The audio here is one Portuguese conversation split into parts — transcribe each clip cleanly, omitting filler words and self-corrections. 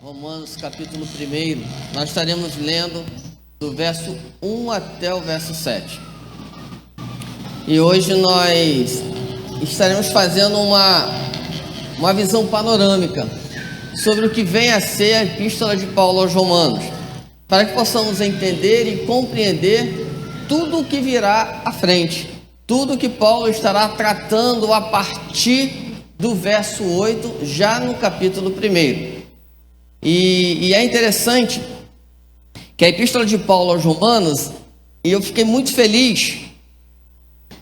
Romanos capítulo 1, nós estaremos lendo do verso 1 até o verso 7. E hoje nós estaremos fazendo uma visão panorâmica sobre o que vem a ser a epístola de Paulo aos Romanos, para que possamos entender e compreender tudo o que virá à frente, tudo que Paulo estará tratando a partir do verso 8, já no capítulo 1. E é interessante que a epístola de Paulo aos Romanos, e eu fiquei muito feliz,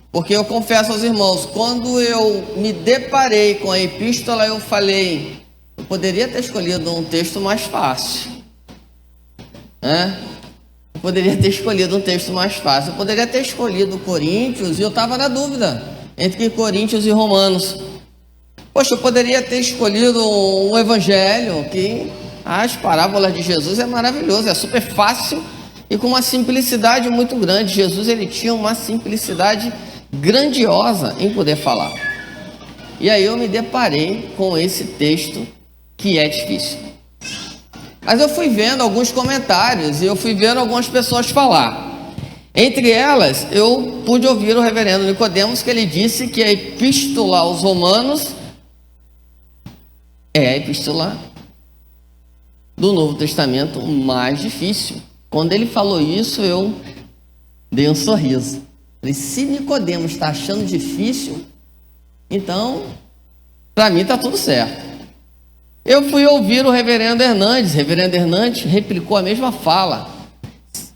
porque eu confesso aos irmãos, quando eu me deparei com a epístola, eu falei, eu poderia ter escolhido um texto mais fácil, né? Eu poderia ter escolhido um texto mais fácil, eu poderia ter escolhido Coríntios, e eu estava na dúvida entre Coríntios e Romanos. Poxa, eu poderia ter escolhido um evangelho que as parábolas de Jesus é maravilhoso, é super fácil e com uma simplicidade muito grande. Jesus, ele tinha uma simplicidade grandiosa em poder falar. E aí eu me deparei com esse texto que é difícil. Mas eu fui vendo alguns comentários e eu fui vendo algumas pessoas falar. Entre elas, eu pude ouvir o reverendo Nicodemos, que ele disse que a epístola aos Romanos é a epístola do Novo Testamento mais difícil. Quando ele falou isso, eu dei um sorriso. Falei, se Nicodemos está achando difícil, então, para mim está tudo certo. Eu fui ouvir o reverendo Hernandes. O reverendo Hernandes replicou a mesma fala.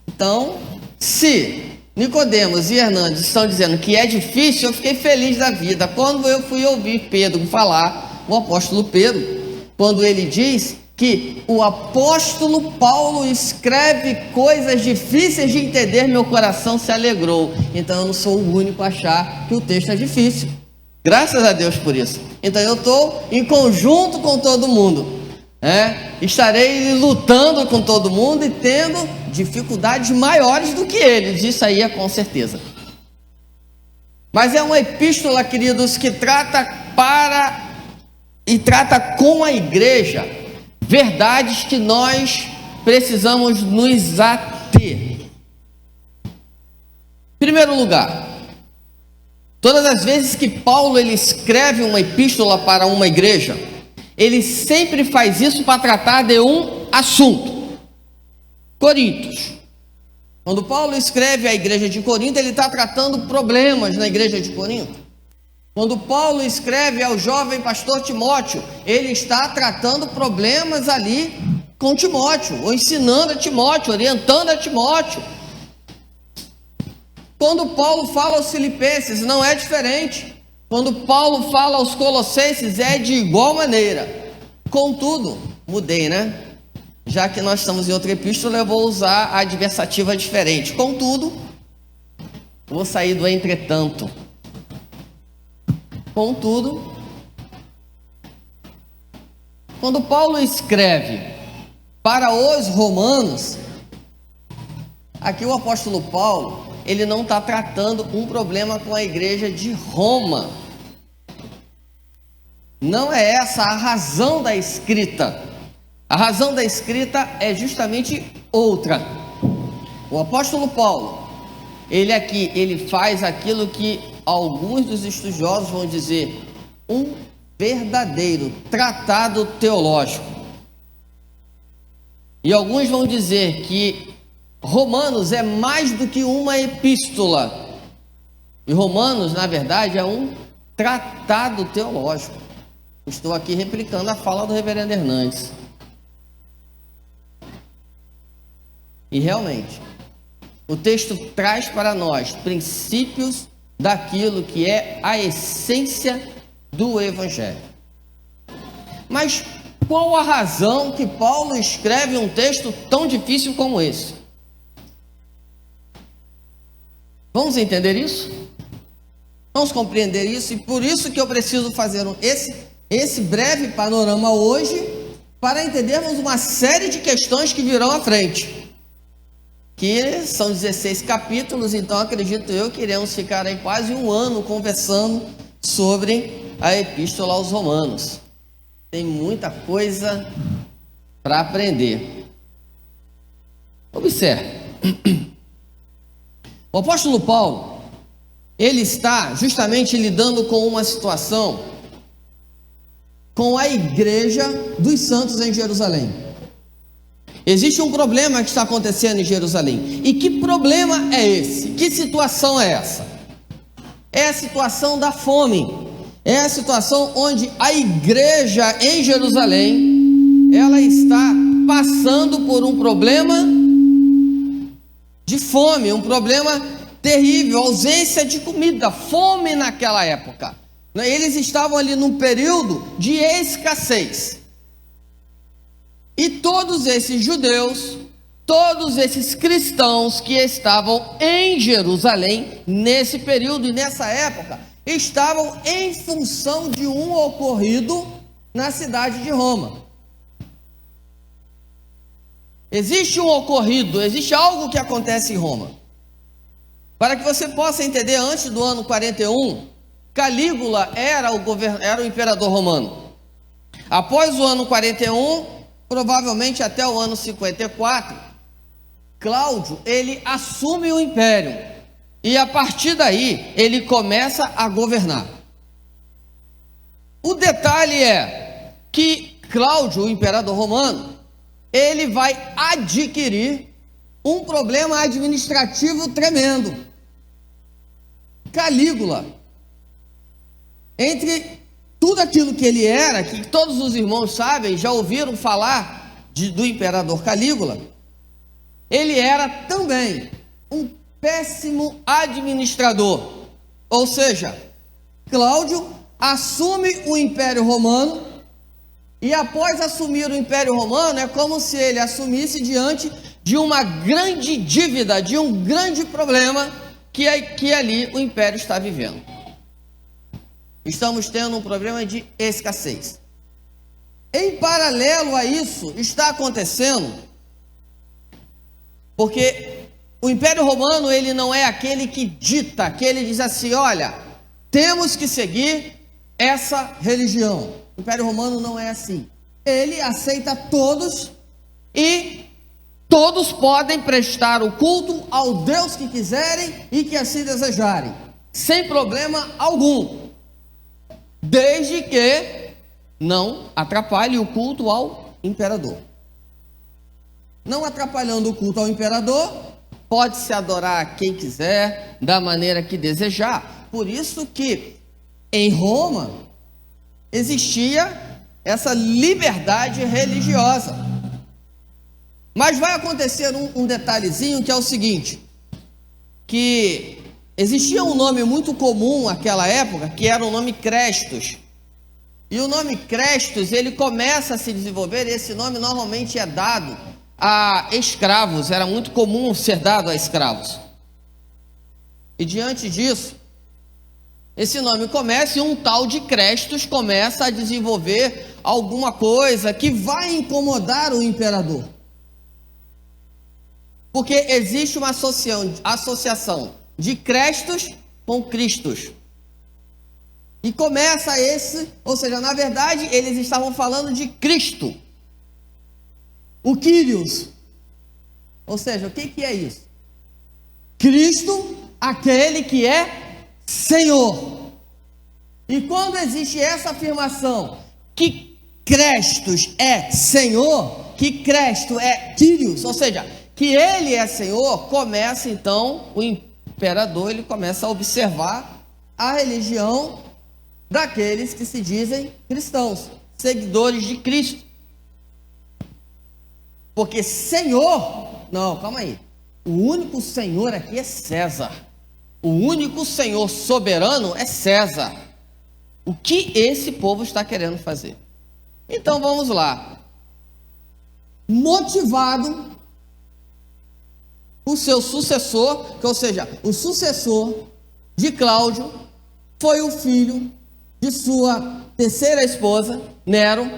Então, se Nicodemos e Hernandes estão dizendo que é difícil, eu fiquei feliz da vida. Quando eu fui ouvir Pedro falar, o apóstolo Pedro, quando ele diz que o apóstolo Paulo escreve coisas difíceis de entender, meu coração se alegrou. Então eu não sou o único a achar que o texto é difícil. Graças a Deus por isso. Então eu estou em conjunto com todo mundo, estarei lutando com todo mundo e tendo dificuldades maiores do que eles, isso aí é com certeza. Mas é uma epístola, queridos, que trata com a igreja verdades que nós precisamos nos ater. Em primeiro lugar, todas as vezes que Paulo ele escreve uma epístola para uma igreja, ele sempre faz isso para tratar de um assunto. Coríntios. Quando Paulo escreve à igreja de Corinto, ele está tratando problemas na igreja de Corinto. Quando Paulo escreve ao jovem pastor Timóteo, ele está tratando problemas ali com Timóteo, ou ensinando a Timóteo, orientando a Timóteo. Quando Paulo fala aos filipenses, não é diferente. Quando Paulo fala aos colossenses, é de igual maneira. Contudo, mudei, né? Já que nós estamos em outra epístola, eu vou usar a adversativa diferente. Contudo, vou sair do entretanto. Contudo, quando Paulo escreve para os romanos, aqui o apóstolo Paulo, ele não está tratando um problema com a igreja de Roma. Não é essa a razão da escrita. A razão da escrita é justamente outra. O apóstolo Paulo, ele faz aquilo que alguns dos estudiosos vão dizer, um verdadeiro tratado teológico. E alguns vão dizer que Romanos é mais do que uma epístola. E Romanos, na verdade, é um tratado teológico. Estou aqui replicando a fala do reverendo Hernandes. E realmente, o texto traz para nós princípios daquilo que é a essência do evangelho. Mas qual a razão que Paulo escreve um texto tão difícil como esse? Vamos entender isso? Vamos compreender isso? E por isso que eu preciso fazer esse breve panorama hoje, para entendermos uma série de questões que virão à frente, que são 16 capítulos, então acredito eu que iremos ficar aí quase um ano conversando sobre a epístola aos Romanos. Tem muita coisa para aprender. Observe. O apóstolo Paulo, ele está justamente lidando com uma situação com a igreja dos santos em Jerusalém. Existe um problema que está acontecendo em Jerusalém. E que problema é esse? Que situação é essa? É a situação da fome. É a situação onde a igreja em Jerusalém, ela está passando por um problema de fome, um problema terrível, ausência de comida, fome naquela época. Eles estavam ali num período de escassez. E todos esses judeus, todos esses cristãos que estavam em Jerusalém, nesse período e nessa época, estavam em função de um ocorrido na cidade de Roma. Existe um ocorrido, existe algo que acontece em Roma. Para que você possa entender, antes do ano 41, Calígula era o imperador romano. Após o ano 41, provavelmente até o ano 54, Cláudio, ele assume o império. E a partir daí, ele começa a governar. O detalhe é que Cláudio, o imperador romano, ele vai adquirir um problema administrativo tremendo. Calígula, entre tudo aquilo que ele era, que todos os irmãos sabem, já ouviram falar do imperador Calígula, ele era também um péssimo administrador. Ou seja, Cláudio assume o Império Romano, e após assumir o Império Romano, é como se ele assumisse diante de uma grande dívida, de um grande problema que ali o Império está vivendo. Estamos tendo um problema de escassez. Em paralelo a isso, está acontecendo, porque o Império Romano, ele não é aquele que dita, que ele diz assim, olha, temos que seguir essa religião. O Império Romano não é assim. Ele aceita todos e todos podem prestar o culto ao Deus que quiserem e que assim desejarem, sem problema algum, desde que não atrapalhe o culto ao imperador. Não atrapalhando o culto ao imperador, pode-se adorar quem quiser, da maneira que desejar. Por isso que em Roma existia essa liberdade religiosa. Mas vai acontecer um detalhezinho, que é o seguinte, que existia um nome muito comum naquela época, que era o nome Crestos. E o nome Crestos, ele começa a se desenvolver, e esse nome normalmente é dado a escravos, era muito comum ser dado a escravos. E diante disso, esse nome começa, e um tal de Crestos começa a desenvolver alguma coisa que vai incomodar o imperador. Porque existe uma associação de Crestos com Cristos. E começa ou seja, na verdade, eles estavam falando de Cristo. O Kyrios. Ou seja, o que é isso? Cristo, aquele que é Senhor. E quando existe essa afirmação que Crestos é Senhor, que Cristo é Kyrios, ou seja, que ele é Senhor, começa então o imperador, ele começa a observar a religião daqueles que se dizem cristãos, seguidores de Cristo. Porque Senhor, não, calma aí, o único Senhor aqui é César, o único Senhor soberano é César. O que esse povo está querendo fazer? Então vamos lá. Motivado, o seu sucessor, ou seja, o sucessor de Cláudio, foi o filho de sua terceira esposa, Nero.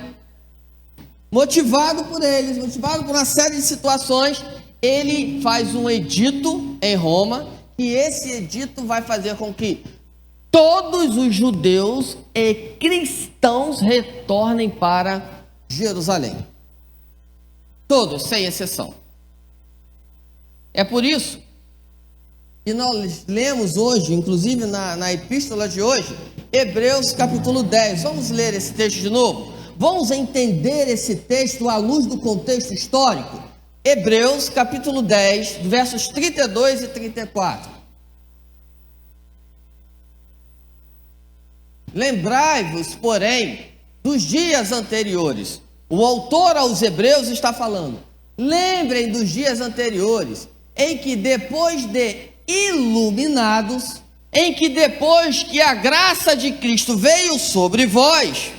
Motivado por eles, motivado por uma série de situações, ele faz um edito em Roma, e esse edito vai fazer com que todos os judeus e cristãos retornem para Jerusalém. Todos, sem exceção. É por isso que nós lemos hoje, inclusive na epístola de hoje, Hebreus capítulo 10. Vamos ler esse texto de novo? Vamos entender esse texto à luz do contexto histórico? Hebreus capítulo 10, versos 32 e 34. Lembrai-vos, porém, dos dias anteriores. O autor aos Hebreus está falando: lembrem dos dias anteriores, em que depois de iluminados, em que depois que a graça de Cristo veio sobre vós,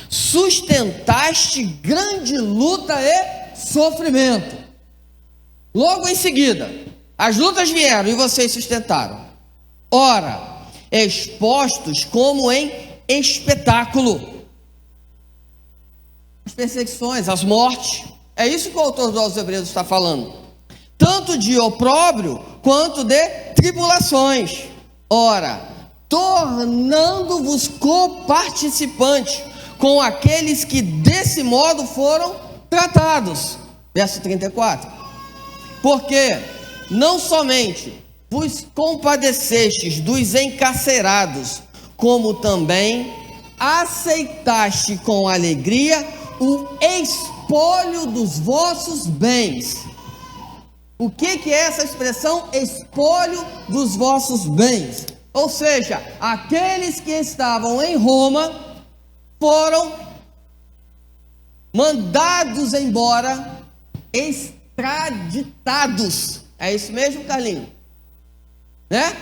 sustentaste grande luta e sofrimento. Logo em seguida, as lutas vieram e vocês sustentaram. Ora, expostos como em espetáculo, as perseguições, as mortes. É isso que o autor dos Hebreus está falando. Tanto de opróbrio quanto de tribulações. Ora, tornando-vos coparticipantes com aqueles que desse modo foram tratados. Verso 34. Porque não somente vos compadecestes dos encarcerados, como também aceitaste com alegria o espólio dos vossos bens. O que é essa expressão, espólio dos vossos bens? Ou seja, aqueles que estavam em Roma foram mandados embora, extraditados. É isso mesmo, Carlinhos? Né?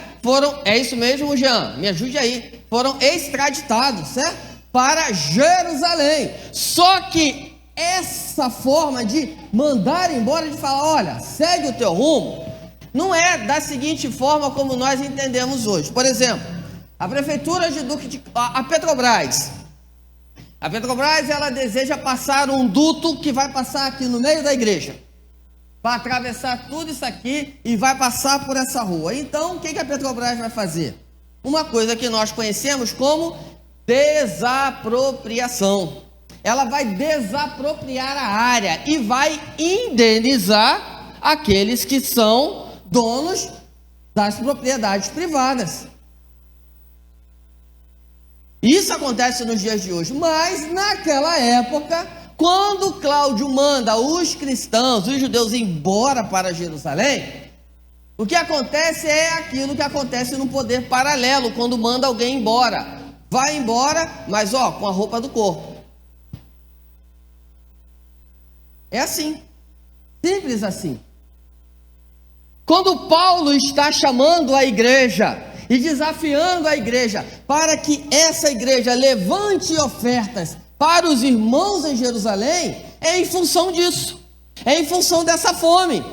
É isso mesmo, Jean? Me ajude aí. Foram extraditados, certo? Para Jerusalém. Só que essa forma de mandar embora, de falar, olha, segue o teu rumo, não é da seguinte forma como nós entendemos hoje. Por exemplo, a prefeitura de Duque de... A Petrobras, ela deseja passar um duto que vai passar aqui no meio da igreja, vai atravessar tudo isso aqui e vai passar por essa rua. Então, o que a Petrobras vai fazer? Uma coisa que nós conhecemos como desapropriação. Ela vai desapropriar a área e vai indenizar aqueles que são donos das propriedades privadas. Isso acontece nos dias de hoje, mas naquela época, quando Cláudio manda os cristãos, os judeus, embora para Jerusalém, o que acontece é aquilo que acontece no poder paralelo, quando manda alguém embora. Vai embora, mas com a roupa do corpo. É assim, simples assim. Quando Paulo está chamando a igreja e desafiando a igreja para que essa igreja levante ofertas para os irmãos em Jerusalém, é em função disso, é em função dessa fome.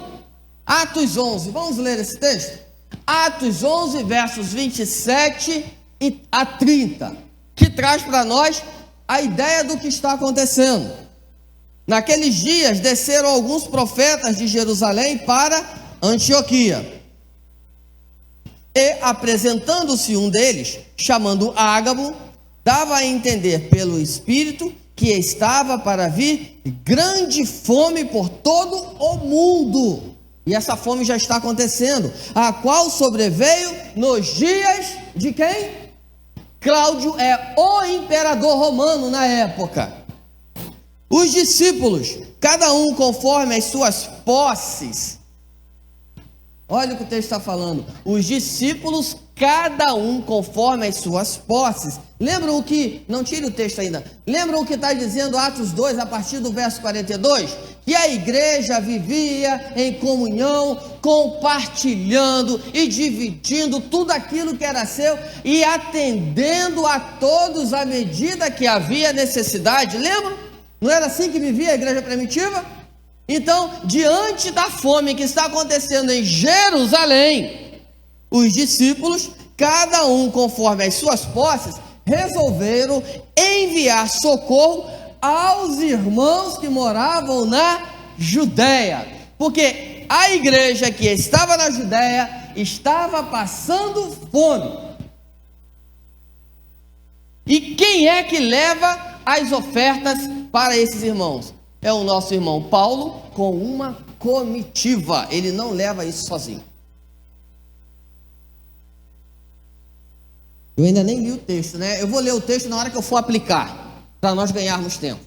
Atos 11, vamos ler esse texto? Atos 11, versos 27 a 30, que traz para nós a ideia do que está acontecendo. Naqueles dias desceram alguns profetas de Jerusalém para Antioquia. E apresentando-se um deles, chamando Ágabo, dava a entender pelo Espírito que estava para vir grande fome por todo o mundo. E essa fome já está acontecendo, a qual sobreveio nos dias de quem? Cláudio é o imperador romano na época. Os discípulos, cada um conforme as suas posses. Olha o que o texto está falando. Os discípulos, cada um conforme as suas posses. Lembram o que, não tire o texto ainda, lembram o que está dizendo Atos 2, a partir do verso 42? Que a igreja vivia em comunhão, compartilhando e dividindo tudo aquilo que era seu e atendendo a todos à medida que havia necessidade. Lembram? Não era assim que vivia a igreja primitiva? Então, diante da fome que está acontecendo em Jerusalém, os discípulos, cada um conforme as suas posses, resolveram enviar socorro aos irmãos que moravam na Judéia, porque a igreja que estava na Judéia estava passando fome. E quem é que leva as ofertas para esses irmãos? é o nosso irmão Paulo com uma comitiva. Ele não leva isso sozinho. Eu ainda nem li o texto, né? Eu vou ler o texto na hora que eu for aplicar, para nós ganharmos tempo.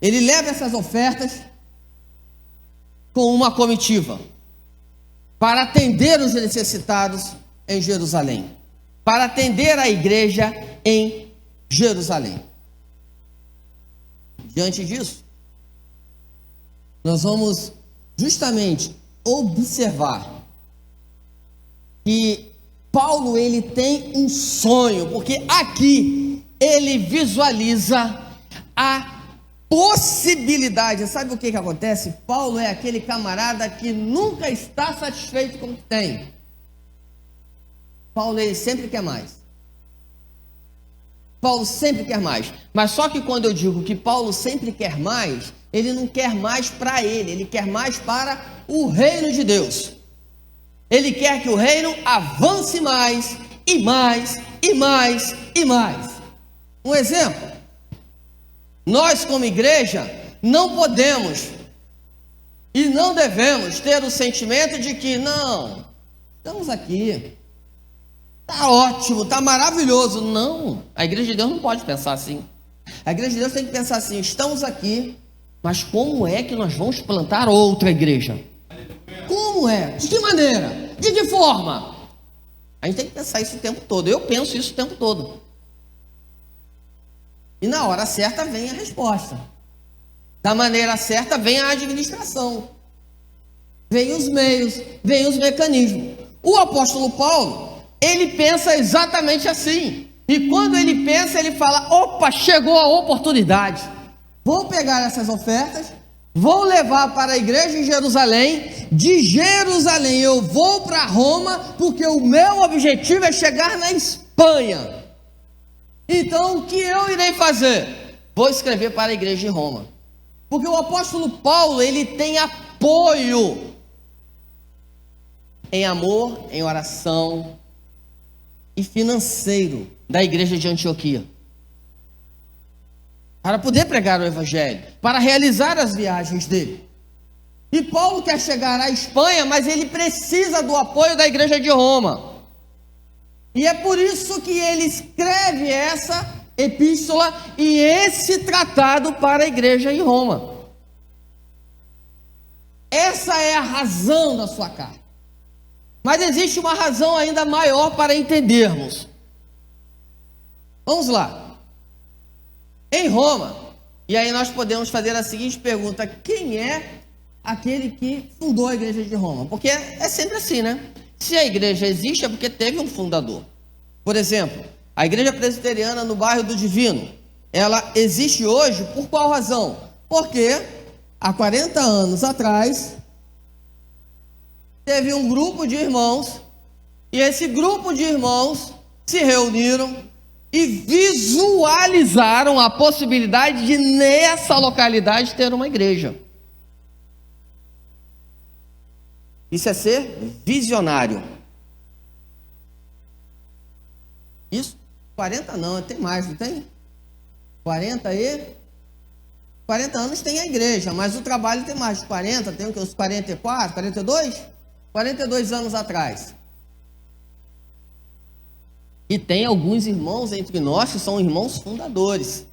Ele leva essas ofertas com uma comitiva para atender os necessitados em Jerusalém, para atender a igreja em Jerusalém. Diante disso, nós vamos justamente observar que Paulo, ele tem um sonho, porque aqui ele visualiza a possibilidade. Sabe o que acontece? Paulo é aquele camarada que nunca está satisfeito com o que tem. Paulo, ele sempre quer mais. Paulo sempre quer mais. Mas só que quando eu digo que Paulo sempre quer mais, ele não quer mais para ele quer mais para o reino de Deus. Ele quer que o reino avance mais, e mais, e mais, e mais. Um exemplo: nós como igreja não podemos e não devemos ter o sentimento de que, não, estamos aqui, está ótimo, está maravilhoso. Não, a igreja de Deus não pode pensar assim. A igreja de Deus tem que pensar assim: estamos aqui, mas como é que nós vamos plantar outra igreja? Como é? De que maneira? De que forma? A gente tem que pensar isso o tempo todo. Eu penso isso o tempo todo. E na hora certa vem a resposta. Da maneira certa vem a administração. Vem os meios, vem os mecanismos. O apóstolo Paulo, ele pensa exatamente assim. E quando ele pensa, ele fala: opa, chegou a oportunidade. Vou pegar essas ofertas, vou levar para a igreja em Jerusalém. De Jerusalém eu vou para Roma, porque o meu objetivo é chegar na Espanha. Então o que eu irei fazer? Vou escrever para a igreja de Roma. Porque o apóstolo Paulo, ele tem apoio em amor, em oração e financeiro da igreja de Antioquia, para poder pregar o evangelho, para realizar as viagens dele. E Paulo quer chegar à Espanha, mas ele precisa do apoio da igreja de Roma. E é por isso que ele escreve essa epístola e esse tratado para a igreja em Roma. Essa é a razão da sua carta. Mas existe uma razão ainda maior para entendermos. Vamos lá. Em Roma, e aí nós podemos fazer a seguinte pergunta: quem é aquele que fundou a igreja de Roma? Porque é sempre assim, né? Se a igreja existe é porque teve um fundador. Por exemplo, a igreja presbiteriana no bairro do Divino, ela existe hoje por qual razão? Porque há 40 anos atrás teve um grupo de irmãos, e esse grupo de irmãos se reuniram e visualizaram a possibilidade de nessa localidade ter uma igreja. Isso é ser visionário. Isso, 40 não, tem mais, não tem? 40 anos tem a igreja, mas o trabalho tem mais de 40, tem o que, uns 44, 42? 42 anos atrás. E tem alguns irmãos entre nós que são irmãos fundadores.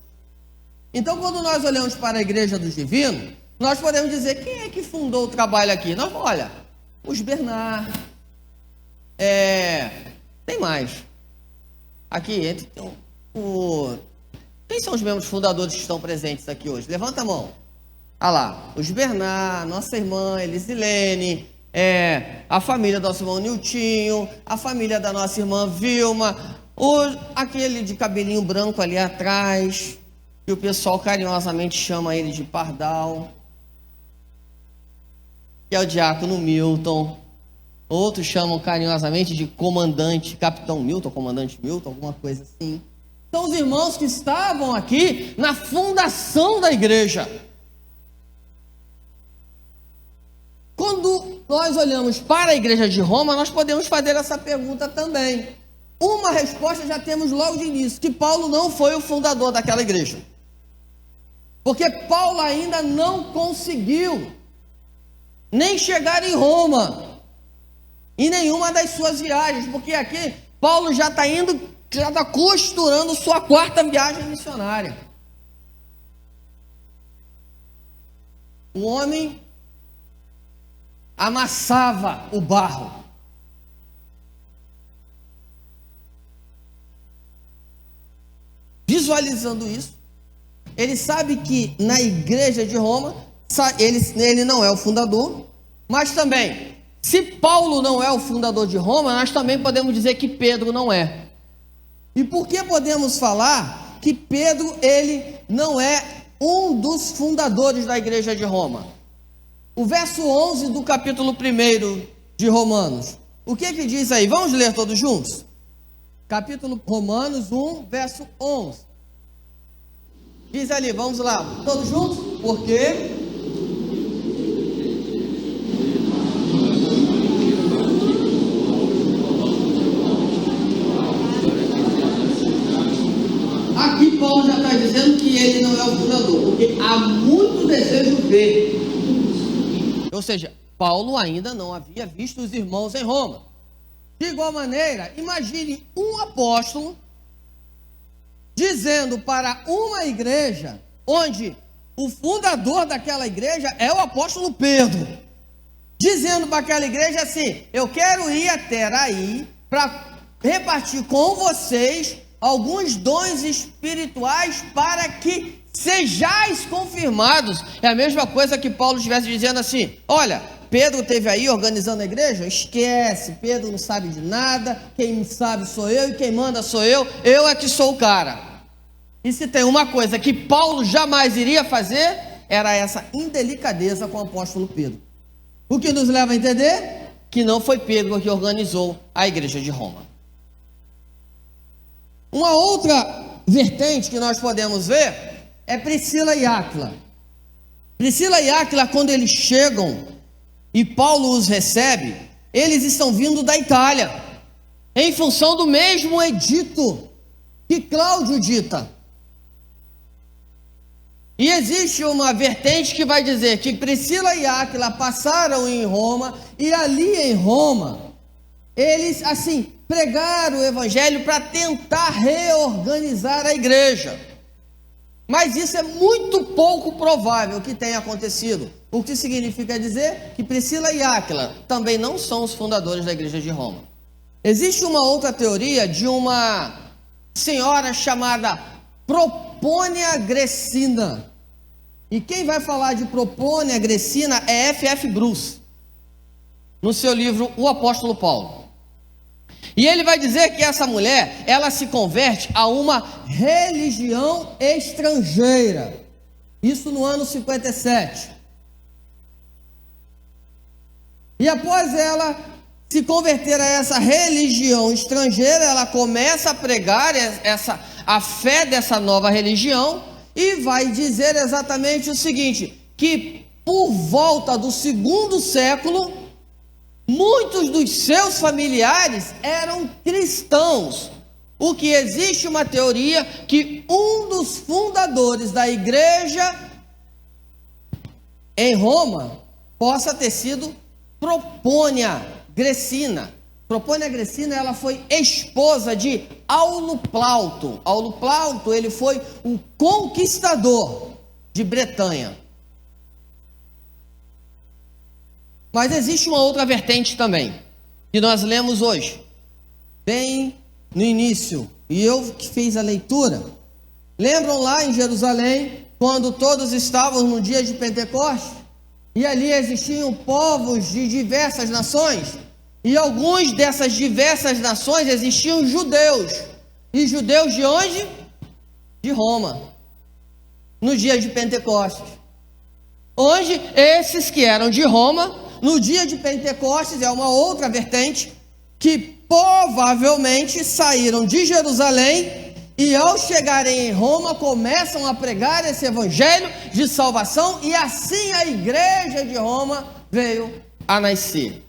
Então, quando nós olhamos para a igreja dos divinos, nós podemos dizer: quem é que fundou o trabalho aqui? Nós, olha, os Bernard, tem mais. Aqui, entre quem são os membros fundadores que estão presentes aqui hoje? Levanta a mão. Olha lá, os Bernard, nossa irmã Elisilene, a família do nosso irmão Niltinho, a família da nossa irmã Vilma, aquele de cabelinho branco ali atrás, que o pessoal carinhosamente chama ele de Pardal, que é o diácono Milton. Outros chamam carinhosamente de comandante, capitão Milton, comandante Milton, alguma coisa assim. São os irmãos que estavam aqui na fundação da igreja. Quando nós olhamos para a igreja de Roma, nós podemos fazer essa pergunta também. Uma resposta já temos logo de início: que Paulo não foi o fundador daquela igreja. Porque Paulo ainda não conseguiu nem chegar em Roma, em nenhuma das suas viagens, porque aqui Paulo já está costurando sua quarta viagem missionária. O homem amassava o barro. Visualizando isso, ele sabe que na igreja de Roma, ele não é o fundador, mas também, se Paulo não é o fundador de Roma, nós também podemos dizer que Pedro não é. E por que podemos falar que Pedro, ele não é um dos fundadores da igreja de Roma? O verso 11 do capítulo 1 de Romanos, o que diz aí? Vamos ler todos juntos? Capítulo Romanos 1, verso 11. Diz ali, vamos lá, todos juntos? Porque aqui Paulo já está dizendo que ele não é o fundador, porque há muito desejo ver. Ou seja, Paulo ainda não havia visto os irmãos em Roma. De igual maneira, imagine um apóstolo dizendo para uma igreja, onde o fundador daquela igreja é o apóstolo Pedro, dizendo para aquela igreja assim: eu quero ir até aí para repartir com vocês alguns dons espirituais para que sejais confirmados. É a mesma coisa que Paulo estivesse dizendo assim: olha, Pedro esteve aí organizando a igreja, esquece, Pedro não sabe de nada, quem sabe sou eu e quem manda sou eu é que sou o cara. E se tem uma coisa que Paulo jamais iria fazer, era essa indelicadeza com o apóstolo Pedro. O que nos leva a entender que não foi Pedro que organizou a igreja de Roma. Uma outra vertente que nós podemos ver é Priscila e Áquila. Priscila e Áquila, quando eles chegam e Paulo os recebe, eles estão vindo da Itália, em função do mesmo edito que Cláudio dita. E existe uma vertente que vai dizer que Priscila e Áquila passaram em Roma, e ali em Roma, eles assim pregaram o evangelho para tentar reorganizar a igreja. Mas isso é muito pouco provável que tenha acontecido. O que significa dizer que Priscila e Áquila também não são os fundadores da igreja de Roma. Existe uma outra teoria de uma senhora chamada Propônia Grecina. E quem vai falar de Propônia Grecina é F.F. Bruce, no seu livro O Apóstolo Paulo. E ele vai dizer que essa mulher, ela se converte a uma religião estrangeira. Isso no ano 57. E após ela se converter a essa religião estrangeira, ela começa a pregar a fé dessa nova religião e vai dizer exatamente o seguinte: que por volta do 2º século, muitos dos seus familiares eram cristãos. O que existe uma teoria que um dos fundadores da igreja em Roma possa ter sido Propônia Grecina. Propônia Grecina, ela foi esposa de Aulo Plauto. Aulo Plauto, ele foi o conquistador de Bretanha. Mas existe uma outra vertente também, que nós lemos hoje, bem no início, e eu que fiz a leitura. Lembram lá em Jerusalém, quando todos estavam no dia de Pentecostes? E ali existiam povos de diversas nações, e alguns dessas diversas nações existiam judeus. E judeus de onde? De Roma, no dia de Pentecostes. Onde esses que eram de Roma, no dia de Pentecostes, é uma outra vertente, que provavelmente saíram de Jerusalém e ao chegarem em Roma começam a pregar esse evangelho de salvação, e assim a igreja de Roma veio a nascer.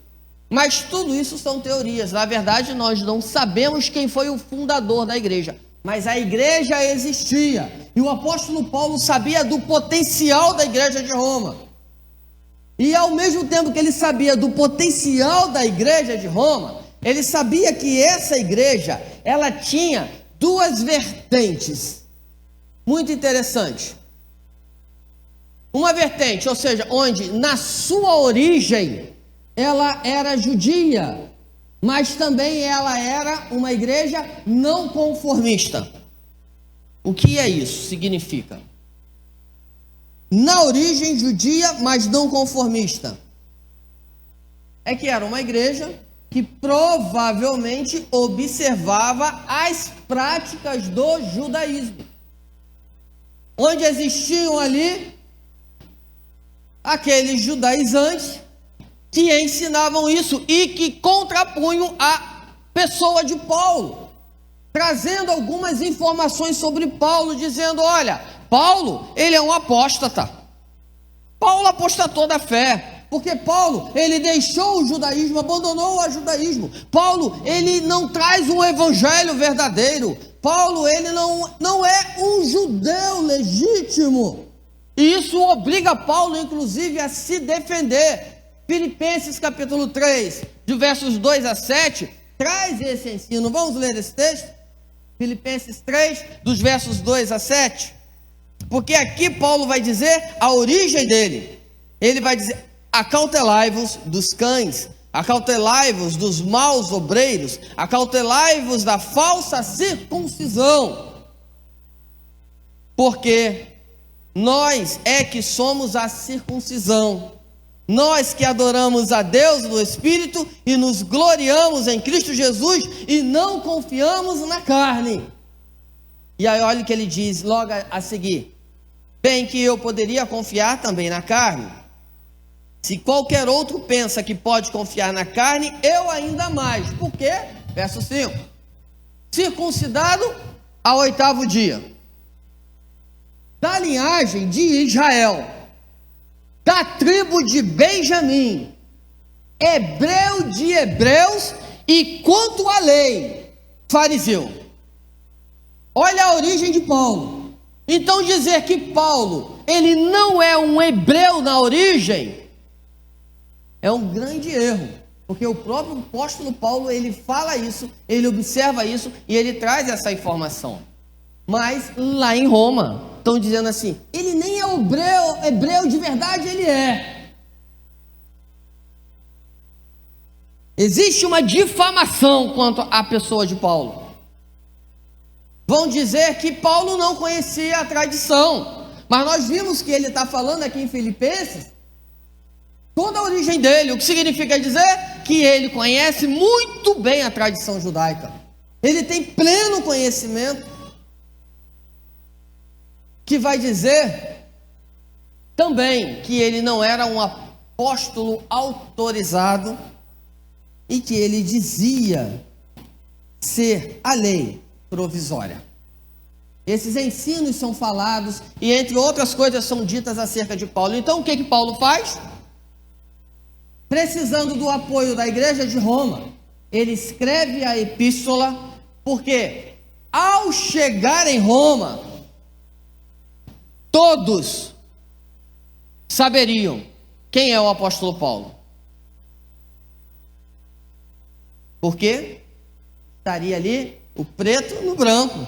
Mas tudo isso são teorias. Na verdade, nós não sabemos quem foi o fundador da igreja. mas a igreja existia. E o apóstolo Paulo sabia do potencial da igreja de Roma. E ao mesmo tempo que ele sabia do potencial da igreja de Roma, ele sabia que essa igreja, ela tinha duas vertentes. Muito interessante. Uma vertente, ou seja, onde na sua origem ela era judia, mas também ela era uma igreja não conformista. O que é isso? Significa na origem judia, mas não conformista. É que era uma igreja que provavelmente observava as práticas do judaísmo, onde existiam ali aqueles judaizantes que ensinavam isso e que contrapunham a pessoa de Paulo, trazendo algumas informações sobre Paulo, dizendo: olha, Paulo, ele é um apóstata. Paulo apostatou da fé, porque Paulo, ele deixou o judaísmo, abandonou o judaísmo. Paulo, ele não traz um evangelho verdadeiro. Paulo, ele não é um judeu legítimo. E isso obriga Paulo, inclusive, a se defender. Filipenses capítulo 3, de versos 2 a 7, traz esse ensino. Vamos ler esse texto? Filipenses 3, dos versos 2 a 7. Porque aqui Paulo vai dizer a origem dele. Ele vai dizer: acautelai-vos dos cães, acautelai-vos dos maus obreiros, acautelai-vos da falsa circuncisão. Porque nós é que somos a circuncisão, nós que adoramos a Deus no Espírito e nos gloriamos em Cristo Jesus e não confiamos na carne. E aí olha o que ele diz logo a seguir: bem que eu poderia confiar também na carne. Se qualquer outro pensa que pode confiar na carne, eu ainda mais. Por quê? Verso 5: circuncidado ao 8º dia, da linhagem de Israel, da tribo de Benjamim, hebreu de hebreus, e quanto à lei, fariseu. Olha a origem de Paulo. Então dizer que Paulo, ele não é um hebreu na origem, é um grande erro, porque o próprio apóstolo Paulo, ele fala isso, ele observa isso e ele traz essa informação. Mas lá em Roma estão dizendo assim: ele nem é hebreu de verdade, ele é. Existe uma difamação quanto à pessoa de Paulo. Vão dizer que Paulo não conhecia a tradição, mas nós vimos que ele está falando aqui em Filipenses toda a origem dele. O que significa dizer? Que ele conhece muito bem a tradição judaica, ele tem pleno conhecimento, que vai dizer também que ele não era um apóstolo autorizado e que ele dizia ser a lei provisória. Esses ensinos são falados e, entre outras coisas, são ditas acerca de Paulo. Então, o que Paulo faz? Precisando do apoio da igreja de Roma, ele escreve a epístola, porque ao chegar em Roma, todos saberiam quem é o apóstolo Paulo. Porque estaria ali o preto no branco.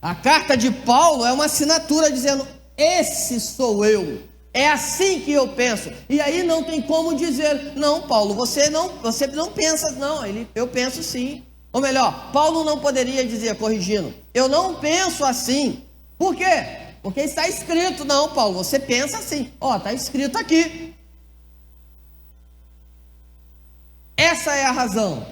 A carta de Paulo é uma assinatura dizendo: esse sou eu, é assim que eu penso. E aí não tem como dizer: não, Paulo, você não pensa, não. Eu penso sim. Ou melhor, Paulo não poderia dizer, corrigindo: eu não penso assim. Por quê? Porque está escrito. Não, Paulo, você pensa assim. Está escrito aqui. Essa é a razão.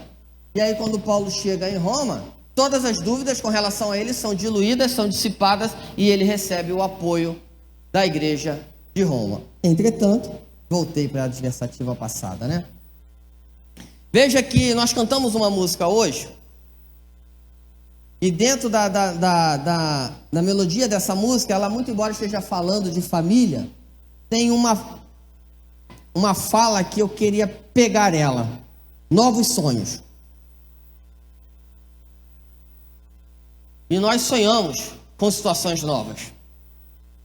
E aí quando Paulo chega em Roma, todas as dúvidas com relação a ele são diluídas, são dissipadas, e ele recebe o apoio da igreja de Roma. Entretanto, voltei para a adversativa passada, né? Veja que nós cantamos uma música hoje, e dentro da melodia dessa música, ela, muito embora esteja falando de família, tem uma fala que eu queria pegar ela: novos sonhos. E nós sonhamos com situações novas.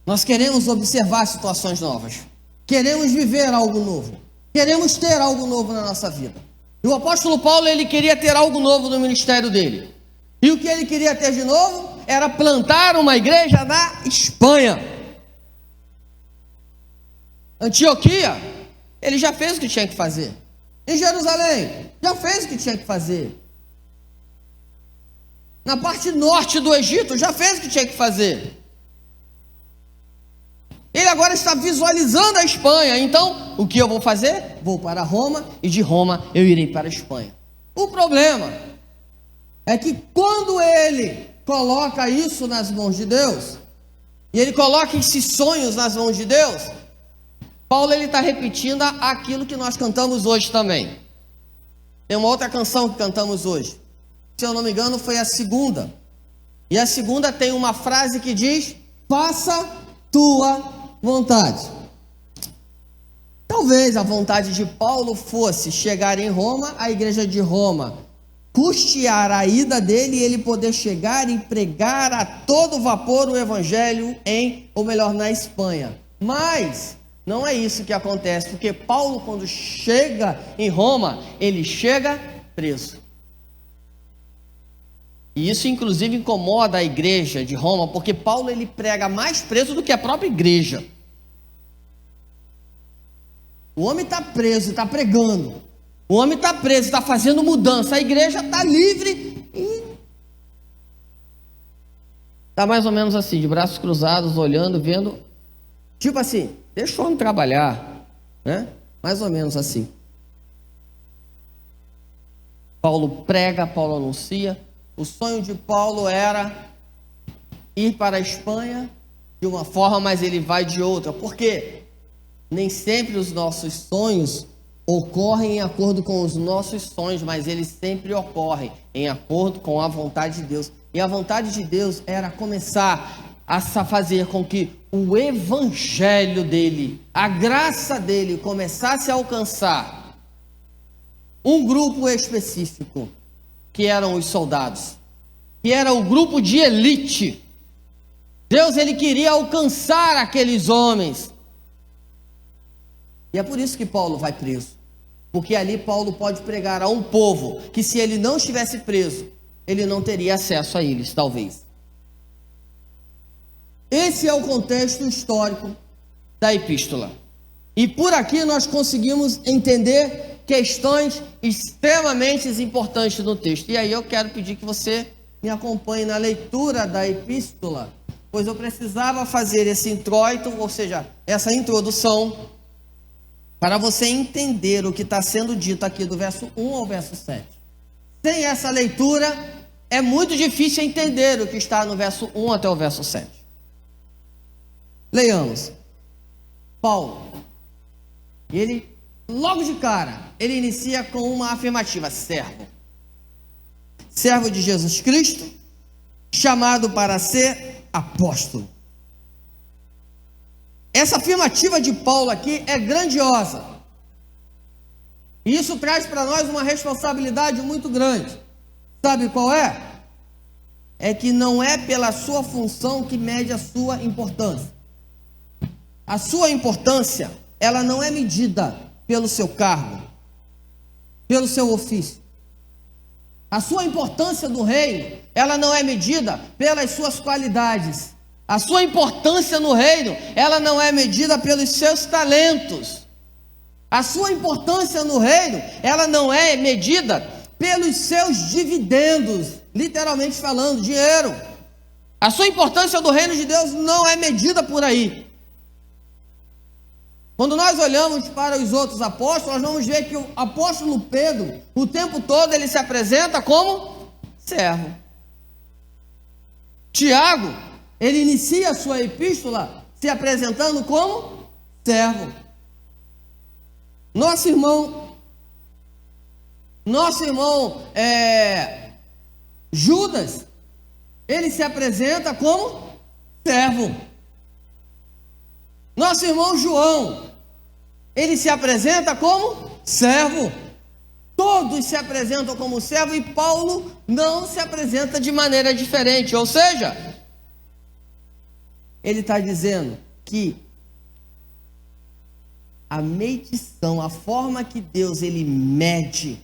Nós queremos observar situações novas. Queremos viver algo novo. Queremos ter algo novo na nossa vida. E o apóstolo Paulo, ele queria ter algo novo no ministério dele. E o que ele queria ter de novo era plantar uma igreja na Espanha. Antioquia, ele já fez o que tinha que fazer. Em Jerusalém, já fez o que tinha que fazer. Na parte norte do Egito, já fez o que tinha que fazer. Ele agora está visualizando a Espanha. Então, o que eu vou fazer? Vou para Roma e de Roma eu irei para a Espanha. O problema é que quando ele coloca isso nas mãos de Deus, e ele coloca esses sonhos nas mãos de Deus, Paulo ele está repetindo aquilo que nós cantamos hoje também. Tem uma outra canção que cantamos hoje. Se eu não me engano, foi a segunda. E a segunda tem uma frase que diz: faça tua vontade. Talvez a vontade de Paulo fosse chegar em Roma, a igreja de Roma custear a ida dele e ele poder chegar e pregar a todo vapor o evangelho na Espanha. Mas não é isso que acontece, porque Paulo, quando chega em Roma, ele chega preso. E isso inclusive incomoda a igreja de Roma, porque Paulo ele prega mais preso do que a própria igreja. O homem está preso, está pregando. O homem está preso, está fazendo mudança. A igreja está livre e está mais ou menos assim, de braços cruzados, olhando, vendo. Tipo assim, deixa o homem trabalhar, né? Mais ou menos assim. Paulo prega, Paulo anuncia. O sonho de Paulo era ir para a Espanha de uma forma, mas ele vai de outra. Por quê? Nem sempre os nossos sonhos ocorrem em acordo com os nossos sonhos, mas eles sempre ocorrem em acordo com a vontade de Deus. E a vontade de Deus era começar a fazer com que o evangelho dele, a graça dele, começasse a alcançar um grupo específico, que eram os soldados, que era o grupo de elite. Deus ele queria alcançar aqueles homens. E é por isso que Paulo vai preso. Porque ali Paulo pode pregar a um povo que, se ele não estivesse preso, ele não teria acesso a eles, talvez. Esse é o contexto histórico da epístola. E por aqui nós conseguimos entender questões extremamente importantes no texto. E aí eu quero pedir que você me acompanhe na leitura da epístola, pois eu precisava fazer esse introito, ou seja, essa introdução, para você entender o que está sendo dito aqui do verso 1 ao verso 7. Sem essa leitura, é muito difícil entender o que está no verso 1 até o verso 7. Leiamos. Paulo, ele, logo de cara, ele inicia com uma afirmativa: servo. Servo de Jesus Cristo, chamado para ser apóstolo. Essa afirmativa de Paulo aqui é grandiosa. E isso traz para nós uma responsabilidade muito grande. Sabe qual é? É que não é pela sua função que mede a sua importância. A sua importância, ela não é medida pelo seu cargo, pelo seu ofício. A sua importância no reino, ela não é medida pelas suas qualidades. A sua importância no reino, ela não é medida pelos seus talentos. A sua importância no reino, ela não é medida pelos seus dividendos, literalmente falando, dinheiro. A sua importância do reino de Deus não é medida por aí. Quando nós olhamos para os outros apóstolos, nós vamos ver que o apóstolo Pedro, o tempo todo, ele se apresenta como servo. Tiago, ele inicia a sua epístola se apresentando como servo. Nosso irmão Judas, ele se apresenta como servo. Nosso irmão João, ele se apresenta como servo. todos se apresentam como servo e Paulo não se apresenta de maneira diferente. Ou seja, ele está dizendo que a medição, a forma que Deus ele mede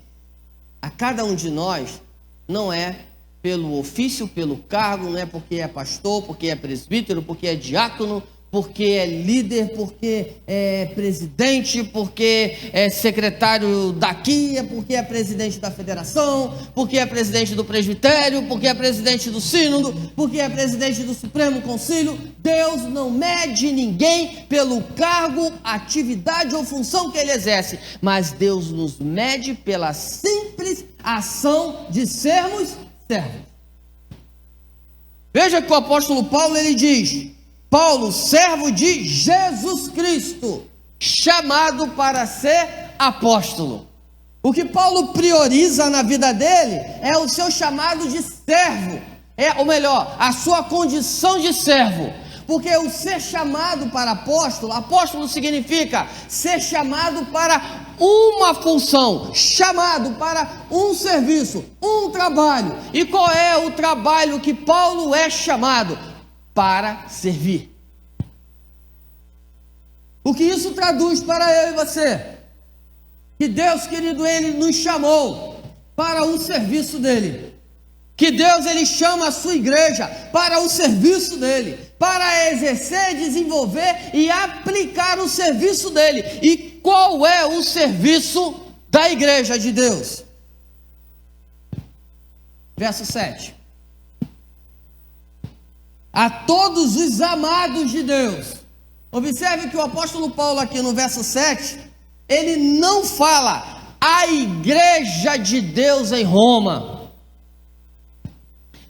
a cada um de nós, não é pelo ofício, pelo cargo, não é porque é pastor, porque é presbítero, porque é diácono, porque é líder, porque é presidente, porque é secretário daqui, é porque é presidente da federação, porque é presidente do presbitério, porque é presidente do sínodo, porque é presidente do Supremo Concílio. Deus não mede ninguém pelo cargo, atividade ou função que ele exerce, mas Deus nos mede pela simples ação de sermos servos. Veja que o apóstolo Paulo ele diz: Paulo, servo de Jesus Cristo, chamado para ser apóstolo. O que Paulo prioriza na vida dele é o seu chamado de servo, ou melhor, a sua condição de servo. Porque o ser chamado para apóstolo, apóstolo significa ser chamado para uma função, chamado para um serviço, um trabalho. E qual é o trabalho que Paulo é chamado? Para servir. O que isso traduz para eu e você? Que Deus, querido, ele nos chamou para o serviço dele. Que Deus, ele chama a sua igreja para o serviço dele, para exercer, desenvolver e aplicar o serviço dele. E qual é o serviço da igreja de Deus? Verso 7. A todos os amados de Deus. Observe que o apóstolo Paulo aqui no verso 7, ele não fala a igreja de Deus em Roma.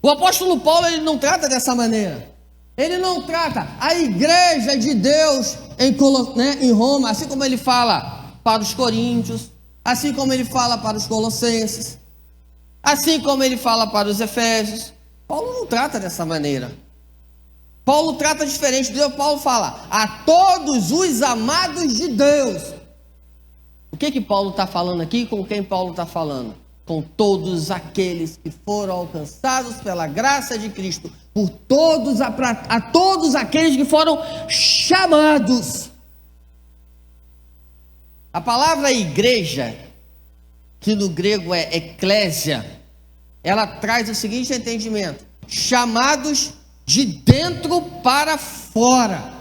O apóstolo Paulo ele não trata dessa maneira. Ele não trata a igreja de Deus em Roma, assim como ele fala para os coríntios, assim como ele fala para os colossenses, assim como ele fala para os efésios. Paulo não trata dessa maneira. Paulo trata diferente. Paulo fala a todos os amados de Deus. O que Paulo está falando aqui? Com quem Paulo está falando? Com todos aqueles que foram alcançados pela graça de Cristo, por todos a todos aqueles que foram chamados. A palavra igreja, que no grego é eclésia, ela traz o seguinte entendimento: chamados de dentro para fora.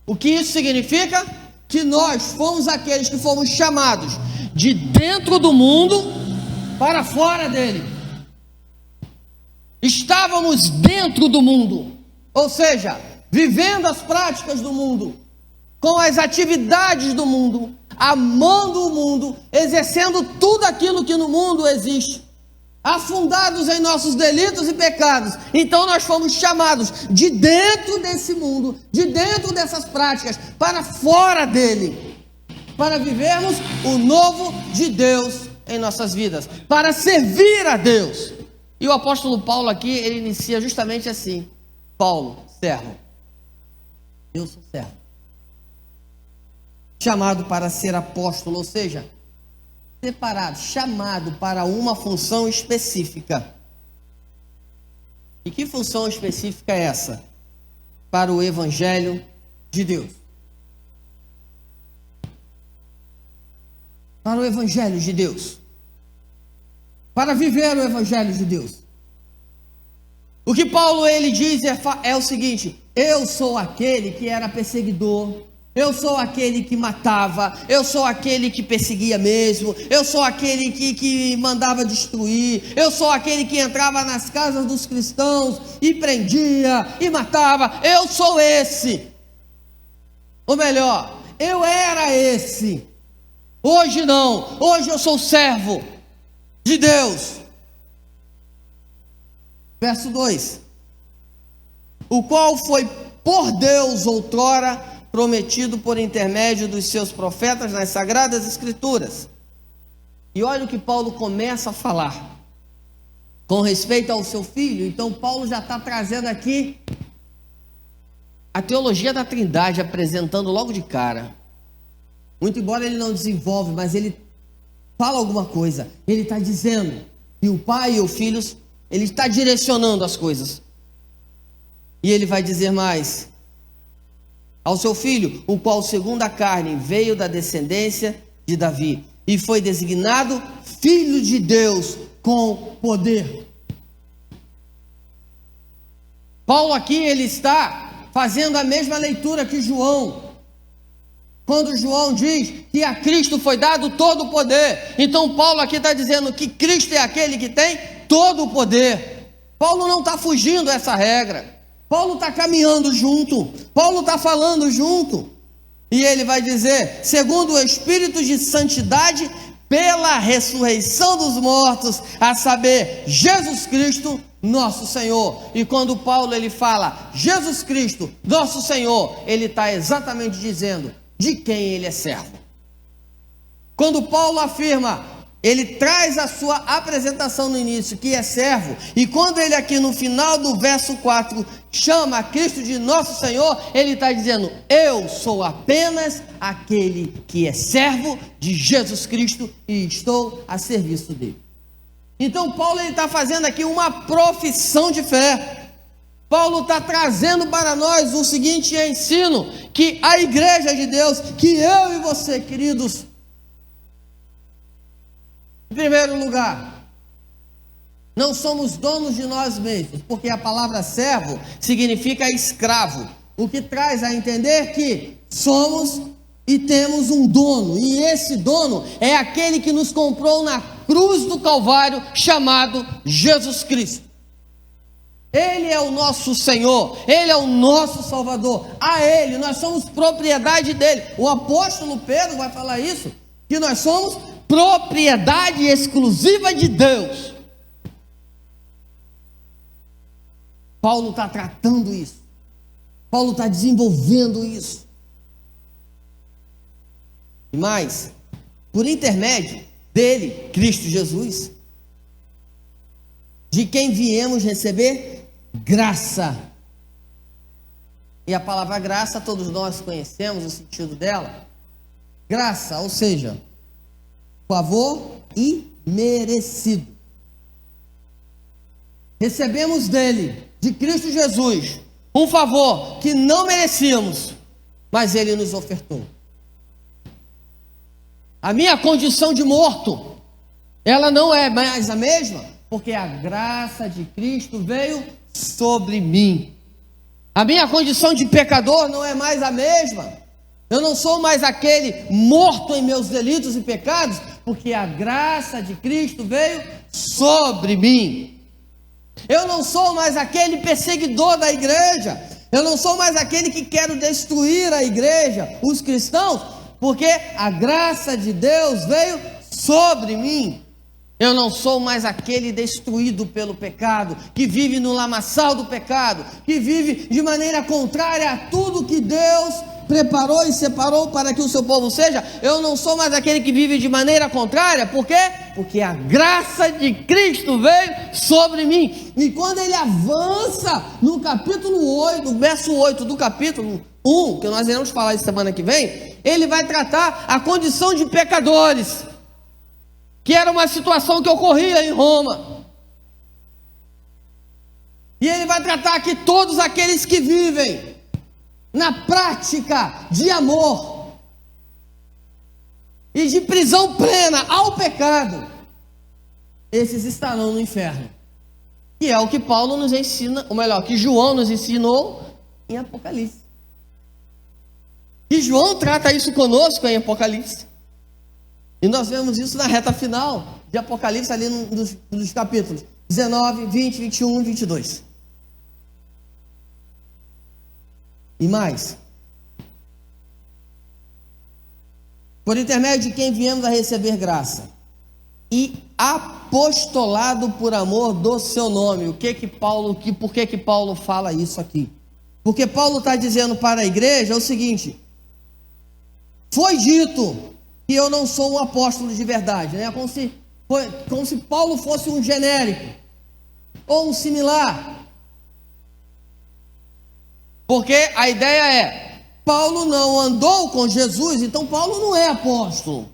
O que isso significa? Que nós fomos aqueles que fomos chamados de dentro do mundo para fora dele. Estávamos dentro do mundo, ou seja, vivendo as práticas do mundo, com as atividades do mundo, amando o mundo, exercendo tudo aquilo que no mundo existe, afundados em nossos delitos e pecados. Então nós fomos chamados de dentro desse mundo, de dentro dessas práticas, para fora dele, para vivermos o novo de Deus em nossas vidas, para servir a Deus. E o apóstolo Paulo aqui, ele inicia justamente assim: Paulo, servo. Eu sou servo, chamado para ser apóstolo, ou seja, separado, chamado para uma função específica. E que função específica é essa? Para o Evangelho de Deus. Para o Evangelho de Deus. Para viver o Evangelho de Deus. O que Paulo ele diz é o seguinte: eu sou aquele que era perseguidor, eu sou aquele que matava, eu sou aquele que perseguia mesmo, eu sou aquele que mandava destruir, eu sou aquele que entrava nas casas dos cristãos e prendia e matava. Eu sou esse. Ou melhor, eu era esse. Hoje não, hoje eu sou servo de Deus. Verso 2: o qual foi por Deus outrora prometido por intermédio dos seus profetas nas Sagradas Escrituras. E olha o que Paulo começa a falar com respeito ao seu filho. Então Paulo já está trazendo aqui a teologia da Trindade, apresentando logo de cara. Muito embora ele não desenvolve, mas ele fala alguma coisa, ele está dizendo, e o pai e o filho, ele está direcionando as coisas. E ele vai dizer mais: ao seu filho, o qual segundo a carne veio da descendência de Davi, e foi designado Filho de Deus com poder. Paulo aqui, ele está fazendo a mesma leitura que João. Quando João diz que a Cristo foi dado todo o poder, então Paulo aqui está dizendo que Cristo é aquele que tem todo o poder. Paulo não está fugindo dessa regra. Paulo está caminhando junto. Paulo está falando junto. E ele vai dizer: segundo o Espírito de santidade, pela ressurreição dos mortos, a saber, Jesus Cristo, nosso Senhor. E quando Paulo ele fala Jesus Cristo, nosso Senhor, ele está exatamente dizendo de quem ele é servo. Quando Paulo afirma, ele traz a sua apresentação no início, que é servo, e quando ele aqui no final do verso 4 chama Cristo de nosso Senhor, ele está dizendo: eu sou apenas aquele que é servo de Jesus Cristo e estou a serviço dele. Então Paulo está fazendo aqui uma profissão de fé. Paulo está trazendo para nós o seguinte ensino, que a igreja de Deus, que eu e você, queridos, em primeiro lugar, não somos donos de nós mesmos, porque a palavra servo significa escravo, o que traz a entender que somos e temos um dono, e esse dono é aquele que nos comprou na cruz do Calvário, chamado Jesus Cristo. Ele é o nosso Senhor, Ele é o nosso Salvador, a Ele, nós somos propriedade dEle. O apóstolo Pedro vai falar isso, que nós somos propriedade exclusiva de Deus. Paulo está tratando isso, Paulo está desenvolvendo isso. E mais, por intermédio dele, Cristo Jesus, de quem viemos receber graça. E a palavra graça, todos nós conhecemos o sentido dela. Graça, ou seja, favor imerecido. Recebemos dele, de Cristo Jesus, um favor que não merecíamos, mas ele nos ofertou. A minha condição de morto, ela não é mais a mesma, porque a graça de Cristo veio sobre mim. A minha condição de pecador não é mais a mesma. Eu não sou mais aquele morto em meus delitos e pecados, porque a graça de Cristo veio sobre mim. Eu não sou mais aquele perseguidor da igreja. Eu não sou mais aquele que quero destruir a igreja, os cristãos, porque a graça de Deus veio sobre mim. Eu não sou mais aquele destruído pelo pecado, que vive no lamaçal do pecado, que vive de maneira contrária a tudo que Deus preparou e separou para que o seu povo seja. Eu não sou mais aquele que vive de maneira contrária. Por quê? Porque a graça de Cristo veio sobre mim. E quando ele avança no capítulo 8, no verso 8 do capítulo 1, que nós iremos falar isso semana que vem, ele vai tratar a condição de pecadores, que era uma situação que ocorria em Roma. E ele vai tratar aqui todos aqueles que vivem na prática de amor e de prisão plena ao pecado, esses estarão no inferno. Que é o que Paulo nos ensina, ou melhor, que João nos ensinou em Apocalipse. E João trata isso conosco em Apocalipse. E nós vemos isso na reta final de Apocalipse, ali nos capítulos 19, 20, 21 e 22. E mais, por intermédio de quem viemos a receber graça e apostolado por amor do seu nome. Por que Paulo fala isso aqui? Porque Paulo está dizendo para a igreja o seguinte: foi dito que eu não sou um apóstolo de verdade, né? Como se Paulo fosse um genérico ou um similar. Porque a ideia é, Paulo não andou com Jesus, então Paulo não é apóstolo.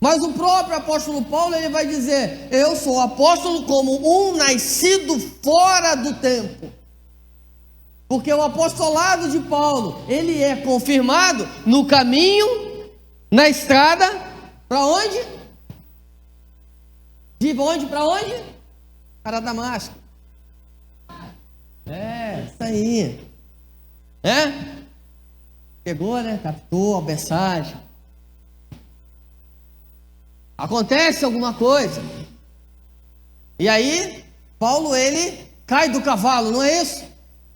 Mas o próprio apóstolo Paulo, ele vai dizer: eu sou apóstolo como um nascido fora do tempo. Porque o apostolado de Paulo, ele é confirmado no caminho, na estrada, para onde? De onde para onde? Para Damasco. Isso aí. Pegou, né? Captou a mensagem. Acontece alguma coisa. E aí, Paulo, ele cai do cavalo, não é isso?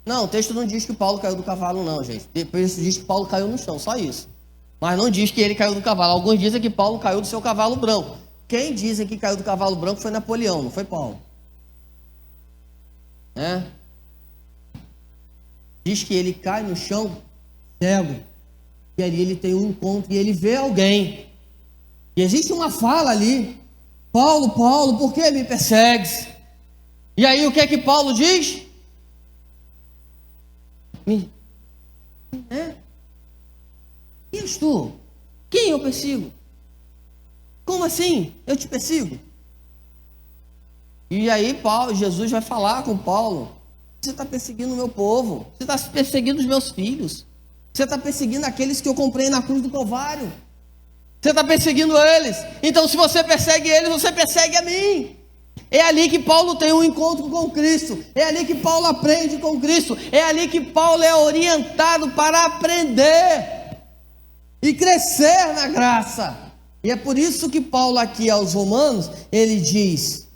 Não, o texto não diz que Paulo caiu do cavalo, não, gente. Depois diz que Paulo caiu no chão, só isso. Mas não diz que ele caiu do cavalo. Alguns dizem que Paulo caiu do seu cavalo branco. Quem dizem que caiu do cavalo branco foi Napoleão, não foi Paulo. Diz que ele cai no chão cego. E ali ele tem um encontro e ele vê alguém. E existe uma fala ali: Paulo, Paulo, por que me persegues? E aí o que é que Paulo diz? Quem és tu? Quem eu persigo? Como assim? Eu te persigo? E aí Jesus vai falar com Paulo: você está perseguindo o meu povo, você está perseguindo os meus filhos, você está perseguindo aqueles que eu comprei na cruz do Calvário, você está perseguindo eles. Então, se você persegue eles, você persegue a mim. É ali que Paulo tem um encontro com Cristo, é ali que Paulo aprende com Cristo, é ali que Paulo é orientado para aprender e crescer na graça. E é por isso que Paulo aqui aos Romanos, ele diz: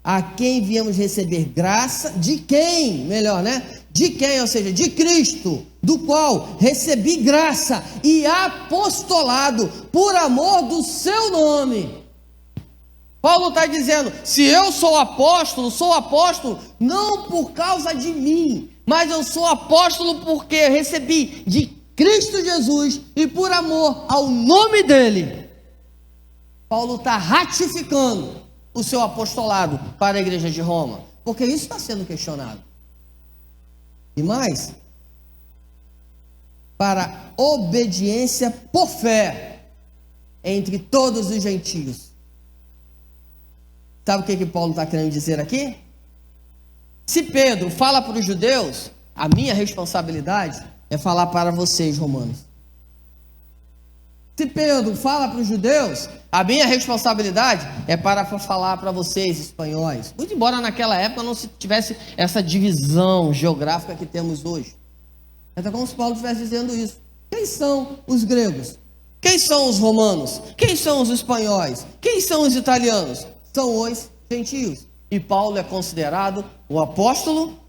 a quem viemos receber graça, de quem? Melhor, né? De quem? Ou seja, de Cristo, do qual recebi graça e apostolado por amor do seu nome. Paulo está dizendo: se eu sou apóstolo não por causa de mim, mas eu sou apóstolo porque recebi de Cristo Jesus e por amor ao nome dele. Paulo está ratificando o seu apostolado para a igreja de Roma, porque isso está sendo questionado. E mais, para obediência por fé entre todos os gentios. Sabe o que Paulo está querendo dizer aqui? Se Pedro fala para os judeus, a minha responsabilidade é falar para vocês, romanos. Se Pedro fala para os judeus, a minha responsabilidade é para falar para vocês, espanhóis. Muito embora naquela época não se tivesse essa divisão geográfica que temos hoje. É como se Paulo estivesse dizendo isso. Quem são os gregos? Quem são os romanos? Quem são os espanhóis? Quem são os italianos? São os gentios. E Paulo é considerado o apóstolo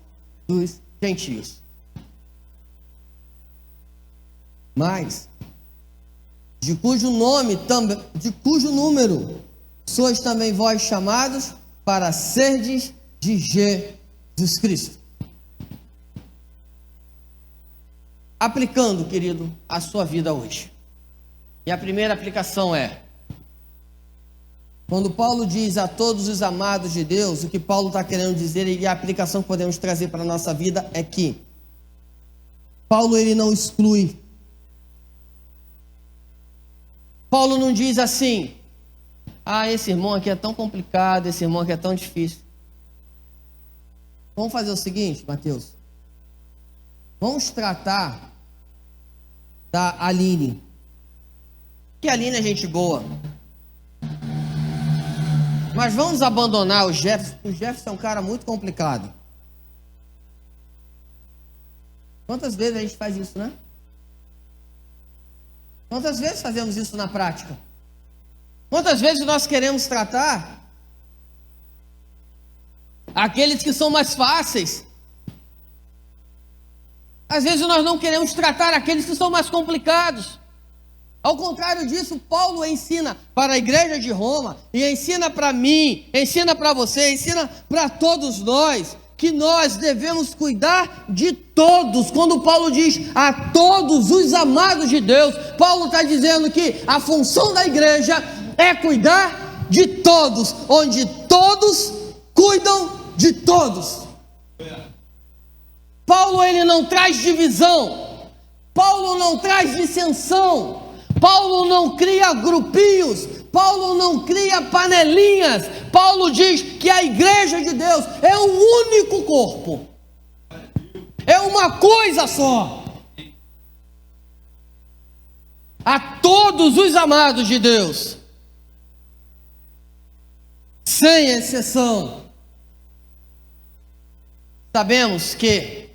dos gentios. Mas de cujo número sois também vós chamados para serdes de Jesus Cristo. Aplicando, querido, a sua vida hoje. E a primeira aplicação é: quando Paulo diz a todos os amados de Deus, o que Paulo está querendo dizer, e a aplicação que podemos trazer para a nossa vida é que Paulo, ele não exclui. Paulo não diz assim: esse irmão aqui é tão complicado, esse irmão aqui é tão difícil. Vamos fazer o seguinte, Mateus. Vamos tratar da Aline. Que a Aline é gente boa. Mas vamos abandonar o Jefferson. O Jefferson é um cara muito complicado. Quantas vezes a gente faz isso, né? Quantas vezes fazemos isso na prática? Quantas vezes nós queremos tratar aqueles que são mais fáceis? Às vezes nós não queremos tratar aqueles que são mais complicados. Ao contrário disso, Paulo ensina para a igreja de Roma, e ensina para mim, ensina para você, ensina para todos nós, que nós devemos cuidar de todos. Quando Paulo diz a todos os amados de Deus, Paulo está dizendo que a função da igreja é cuidar de todos, onde todos cuidam de todos. Paulo, ele não traz divisão, Paulo não traz dissensão, Paulo não cria grupinhos, Paulo não cria panelinhas. Paulo diz que a igreja de Deus é um único corpo. É uma coisa só. A todos os amados de Deus, sem exceção, sabemos que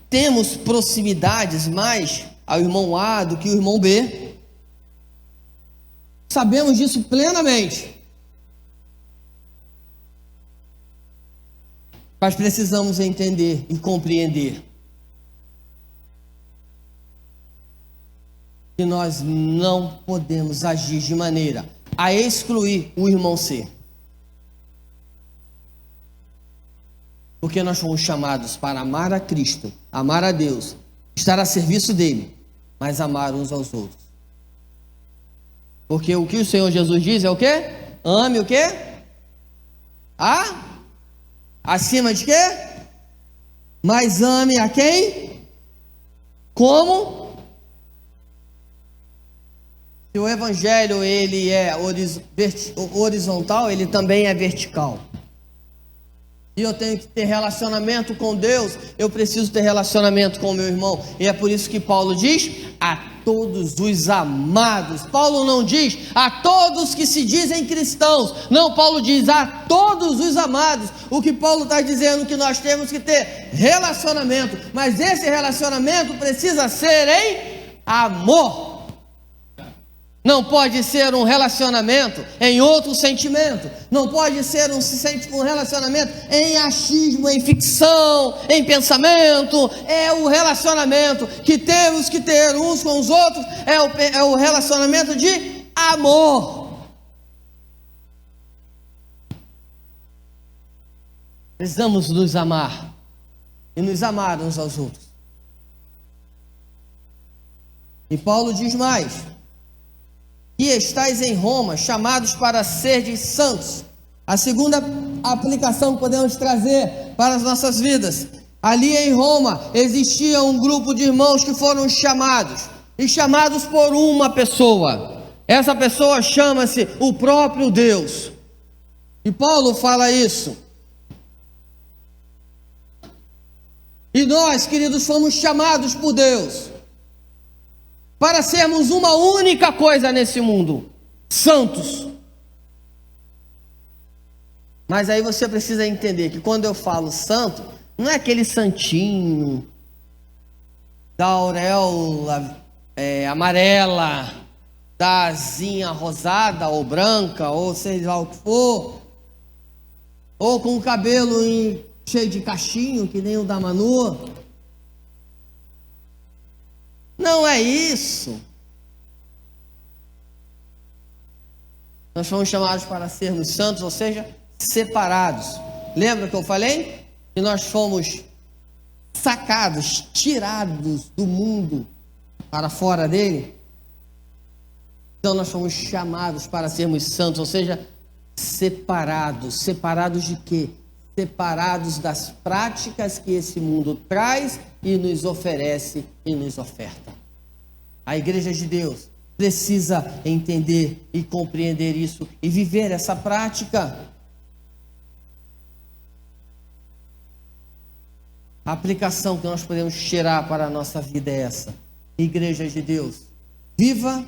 temos proximidades mais ao irmão A do que o irmão B. Sabemos disso plenamente. Mas precisamos entender e compreender que nós não podemos agir de maneira a excluir o irmão C. Porque nós fomos chamados para amar a Cristo, amar a Deus, estar a serviço dele, mas amar uns aos outros. Porque o que o Senhor Jesus diz é o quê? Ame o quê? Acima de quê? Mas ame a quem? Como? Se o evangelho ele é horizontal, ele também é vertical. E eu tenho que ter relacionamento com Deus, eu preciso ter relacionamento com o meu irmão. E é por isso que Paulo diz: a todos os amados. Paulo não diz a todos que se dizem cristãos. Não, Paulo diz a todos os amados. O que Paulo está dizendo é que nós temos que ter relacionamento. Mas esse relacionamento precisa ser em amor. Não pode ser um relacionamento em outro sentimento. Não pode ser um relacionamento em achismo, em ficção, em pensamento. É o relacionamento que temos que ter uns com os outros. É o relacionamento de amor. Precisamos nos amar e nos amar uns aos outros. E Paulo diz mais: que estáis em Roma, chamados para serdes santos. A segunda aplicação que podemos trazer para as nossas vidas: ali em Roma existia um grupo de irmãos que foram chamados, e chamados por uma pessoa. Essa pessoa chama-se o próprio Deus. E Paulo fala isso. E nós, queridos, fomos chamados por Deus para sermos uma única coisa nesse mundo: santos. Mas aí você precisa entender que quando eu falo santo, não é aquele santinho da auréola amarela, da asinha rosada ou branca, ou seja lá o que for, ou com o cabelo cheio de cachinho, que nem o da Manu. Não é isso. Nós fomos chamados para sermos santos, ou seja, separados. Lembra que eu falei? Que nós fomos sacados, tirados do mundo para fora dele. Então nós fomos chamados para sermos santos, ou seja, separados. Separados de quê? Separados das práticas que esse mundo traz e nos oferece e nos oferta. A igreja de Deus precisa entender e compreender isso e viver essa prática. A aplicação que nós podemos tirar para a nossa vida é essa: igreja de Deus, viva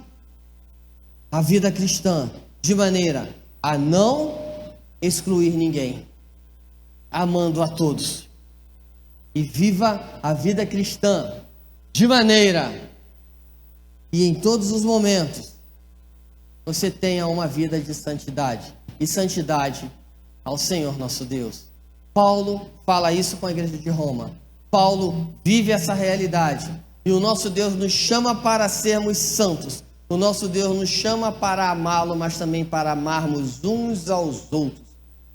a vida cristã de maneira a não excluir ninguém, amando a todos. E viva a vida cristã de maneira que em todos os momentos você tenha uma vida de santidade. E santidade ao Senhor nosso Deus. Paulo fala isso com a igreja de Roma. Paulo vive essa realidade. E o nosso Deus nos chama para sermos santos. O nosso Deus nos chama para amá-lo, mas também para amarmos uns aos outros.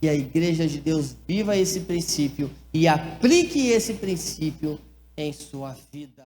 Que a igreja de Deus viva esse princípio e aplique esse princípio em sua vida.